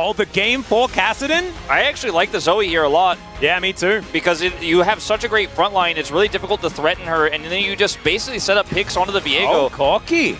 Oh, the game for Kassadin? I actually like the Zoe here a lot. Yeah, me too. Because you have such a great front line, it's really difficult to threaten her, and then you just basically set up picks onto the Viego. Oh, cocky.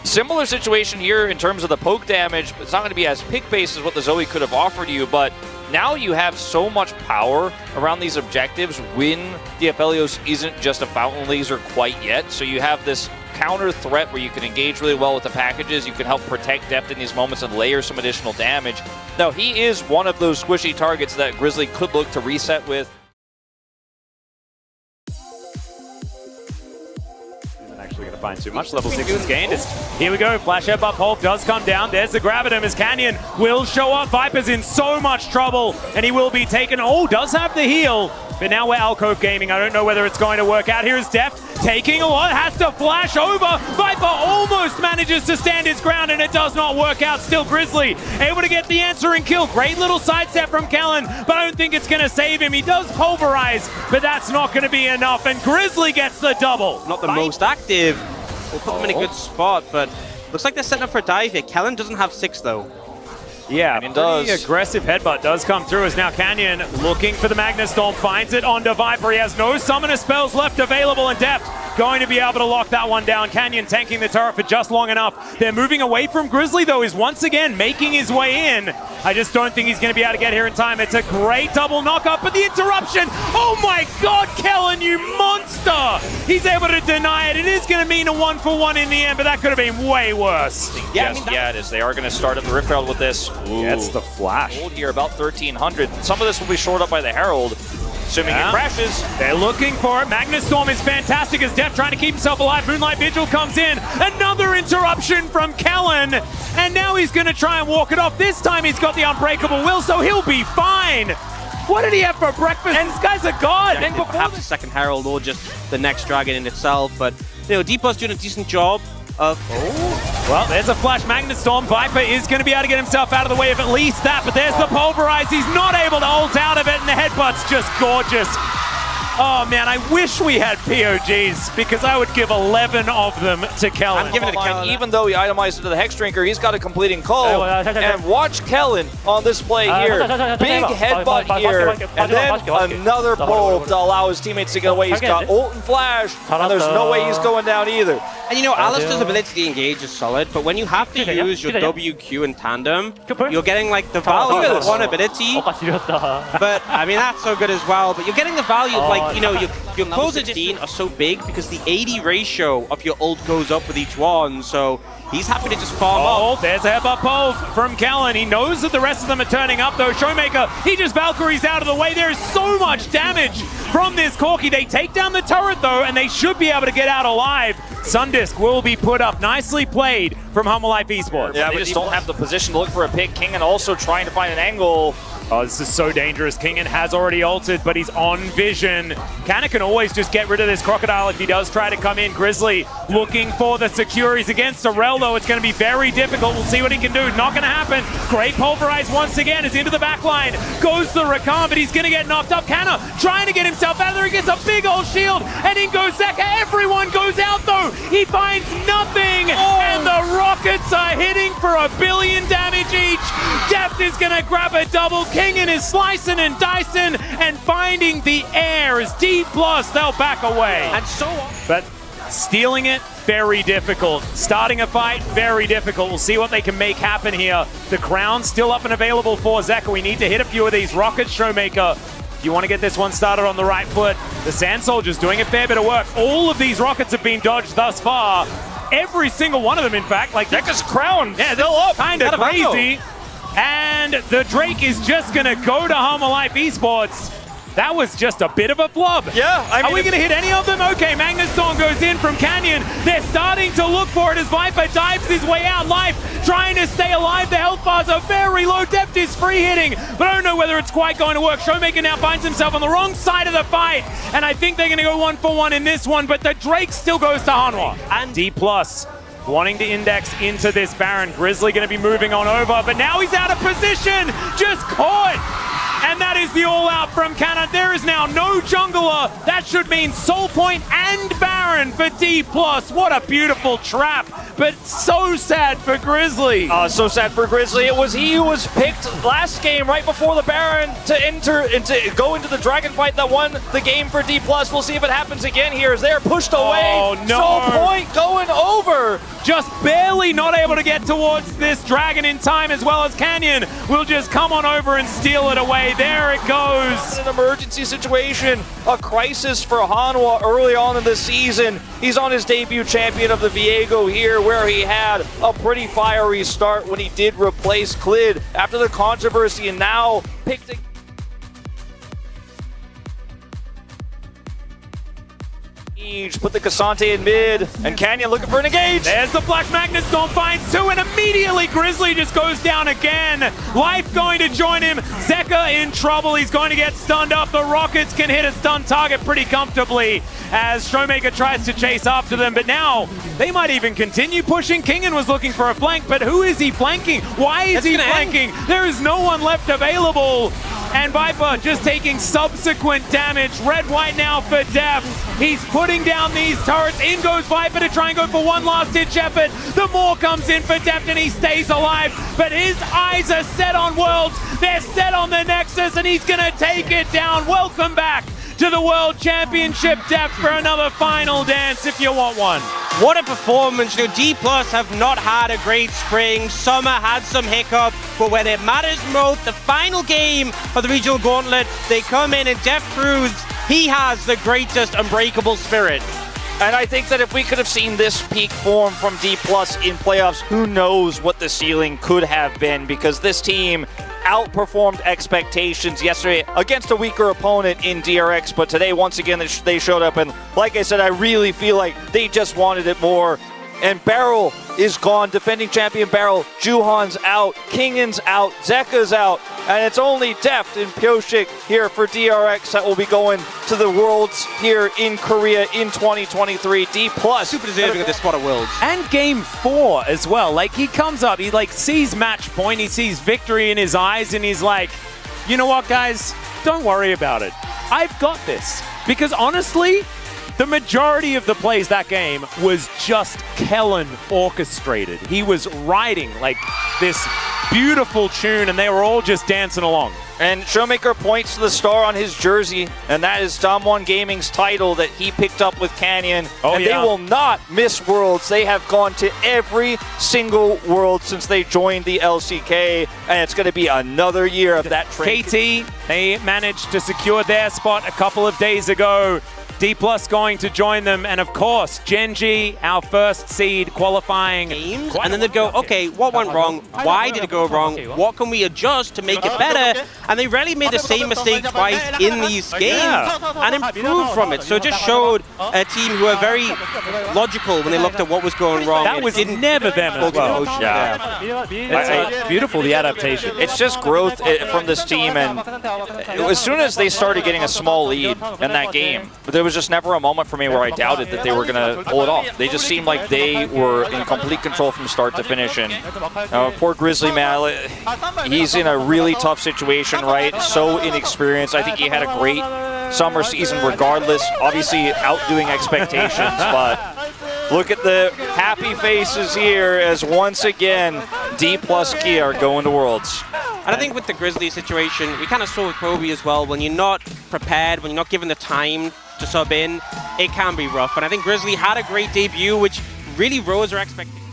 Similar situation here in terms of the poke damage, but it's not going to be as pick-based as what the Zoe could have offered you, but now you have so much power around these objectives when the Aphelios isn't just a fountain laser quite yet, so you have this counter threat where you can engage really well with the packages, you can help protect Deft in these moments and layer some additional damage. Now, he is one of those squishy targets that Grizzly could look to reset with. Actually going to find too much. Level 6 is gained. Here we go. Flash headbutt pulp does come down. There's the Gravitum as Canyon will show up. Viper's in so much trouble, and he will be taken. Oh, does have the heal. But now we're Alcove Gaming. I don't know whether it's going to work out. Here is Deft taking a lot. Has to flash over. Viper almost manages to stand his ground, and it does not work out. Still Grizzly able to get the answering kill. Great little sidestep from Kellin, but I don't think it's going to save him. He does pulverize, but that's not going to be enough, and Grizzly gets the double. Not the most active. We'll put them in a good spot, but looks like they're setting up for a dive here. Kellin doesn't have 6, though. Yeah, pretty aggressive headbutt does come through as now Canyon looking for the Magnus Storm, finds it onto Viper. He has no summoner spells left available, and Deft going to be able to lock that one down. Canyon tanking the turret for just long enough. They're moving away from Grizzly, though. He's once again making his way in. I just don't think he's going to be able to get here in time. It's a great double knock-up, but the interruption. Oh my God, Kellin, you monster! He's able to deny it. It is going to mean a 1-for-1 in the end, but that could have been way worse. Yeah, it is. They are going to start up the Rift Herald with this. Gets the flash. Gold here, about 1,300. Some of this will be shored up by the Herald. Assuming it crashes. They're looking for it. Magnus Storm is fantastic as Deft trying to keep himself alive. Moonlight Vigil comes in. Another interruption from Kellin. And now he's going to try and walk it off. This time he's got the Unbreakable Will, so he'll be fine. What did he have for breakfast? And this guy's a god. Yeah, perhaps the second Herald or just the next dragon in itself. But, you know, D-Plus doing a decent job of... Well, there's a flash. Magnus Storm. Viper is going to be able to get himself out of the way of at least that, but there's the pulverize. He's not able to ult out of it, and the headbutt's just gorgeous. Oh man, I wish we had POGs because I would give 11 of them to Kellin. I'm giving it to Kellin. Even though he itemized into the Hex Drinker, he's got a completing call. And watch Kellin on this play here. Big headbutt here, and then another pull to allow his teammates to get away. He's got ult and flash, and there's no way he's going down either. And you know, Alistair's ability to engage is solid, but when you have to use your WQ in tandem, you're getting like the value of one ability. But I mean, that's so good as well. But you're getting the value of like, you know, your close 15 are so big because the 80 ratio of your ult goes up with each one, so he's happy to just farm up. Oh, there's a headbutt pull from Kellin. He knows that the rest of them are turning up though. Showmaker, he just Valkyries out of the way. There is so much damage from this Corki. They take down the turret though, and they should be able to get out alive. Sundisk will be put up. Nicely played from Humble Life Esports. Yeah, they just don't have the position to look for a pick. Kingen also trying to find an angle. Oh, this is so dangerous. Kingen has already ulted, but he's on vision. Kana can always just get rid of this Crocodile if he does try to come in. Grizzly looking for the Securities against Arel, though. It's going to be very difficult. We'll see what he can do. Not going to happen. Great Pulverize once again is into the back line. Goes the Rakan, but he's going to get knocked up. Kana trying to get himself out there. He gets a big old shield, and in goes Zeka. Everyone goes out, though. He finds nothing, and the Rockets are hitting for 1 billion damage each. Deft is going to grab a double. Kingen is slicing and dicing and finding the air as D+, they'll back away. And so on. But stealing it, very difficult. Starting a fight, very difficult. We'll see what they can make happen here. The crown's still up and available for Zeka. We need to hit a few of these rockets, Showmaker. If you want to get this one started on the right foot, the Sand Soldier's doing a fair bit of work. All of these rockets have been dodged thus far. Every single one of them, in fact. Like Zeka's crown, yeah, still up. Kind of crazy. And the Drake is just going to go to Humble Life Esports. That was just a bit of a flub. Yeah, I mean, are we going to hit any of them? Okay, Magnus Storm goes in from Canyon. They're starting to look for it as Viper dives his way out. Life trying to stay alive. The health bars are very low. Deft is free hitting, but I don't know whether it's quite going to work. Showmaker now finds himself on the wrong side of the fight, and I think they're going to go 1-for-1 in this one, but the Drake still goes to Hanwha. And D+. Wanting to index into this Baron. Grizzly going to be moving on over, but now he's out of position. Just caught. And that is the all-out from Cannon. There is now no jungler. That should mean Soul Point and Baron for D+. What a beautiful trap, but so sad for Grizzly. So sad for Grizzly. It was he who was picked last game right before the Baron to enter and to go into the dragon fight that won the game for D+. We'll see if it happens again here as they're pushed away. Oh, no. Soul Point going over. Just barely not able to get towards this dragon in time, as well as Canyon will just come on over and steal it away. There it goes. An emergency situation, a crisis for Hanwha early on in the season. He's on his debut champion of the Viego here, where he had a pretty fiery start when he did replace Klid after the controversy, and now picked a put the Cassante in mid, and Canyon looking for an engage. There's the Black Magnus Storm, finds two, and immediately Grizzly just goes down again. Life going to join him. Zeka in trouble. He's going to get stunned up. The Rockets can hit a stun target pretty comfortably as Showmaker tries to chase after them, but now they might even continue pushing. Kingen was looking for a flank, but who is he flanking? Why is he flanking? There is no one left available. And Viper just taking subsequent damage. Red-white now for Def. He's putting down these turrets. In goes Viper to try and go for one last ditch effort. The more comes in for Def and he stays alive. But his eyes are set on Worlds. They're set on the Nexus and he's going to take it down. Welcome back to the World Championship, Def, for another final dance if you want one. What a performance. You know, D+ have not had a great spring. Summer had some hiccup, but when it matters most, the final game of the Regional Gauntlet, they come in and Def proves he has the greatest unbreakable spirit. And I think that if we could have seen this peak form from D+ in playoffs, who knows what the ceiling could have been, because this team outperformed expectations yesterday against a weaker opponent in DRX, but today, once again, they showed up, and like I said, I really feel like they just wanted it more. And Beryl is gone, defending champion Beryl. Juhan's out, Kingen's out, Zeka's out, and it's only Deft and Pyoshik here for DRX that will be going to the Worlds here in Korea in 2023. D+. Super deserving of this spot at Worlds. And game 4 as well. Like, he comes up, he like sees match point, he sees victory in his eyes, and he's like, you know what, guys? Don't worry about it. I've got this. Because honestly, the majority of the plays that game was just Kellin orchestrated. He was writing like this beautiful tune and they were all just dancing along. And Showmaker points to the star on his jersey, and that is Damwon Gaming's title that he picked up with Canyon. They will not miss Worlds. They have gone to every single World since they joined the LCK, and it's going to be another year of that trade. KT, they managed to secure their spot a couple of days ago. D+ going to join them, and of course, Genji, our first seed qualifying. And then they'd go, okay, what went wrong? Why did it go wrong? What can we adjust to make it better? And they rarely made the same mistake twice in these games and improved from it. So it just showed a team who were very logical when they looked at what was going wrong. That was never them as well. It's beautiful, the adaptation. It's just growth from this team, and as soon as they started getting a small lead in that game, there was just never a moment for me where I doubted that they were going to pull it off. They just seemed like they were in complete control from start to finish. And poor Grizzly, man, he's in a really tough situation, right? So inexperienced. I think he had a great summer season regardless, obviously outdoing expectations, but look at the happy faces here as once again D+ Kia are going to Worlds. And I think with the Grizzly situation, we kind of saw with Kobe as well, when you're not prepared, when you're not given the time to sub in, it can be rough. And I think Grizzly had a great debut, which really rose our expectations.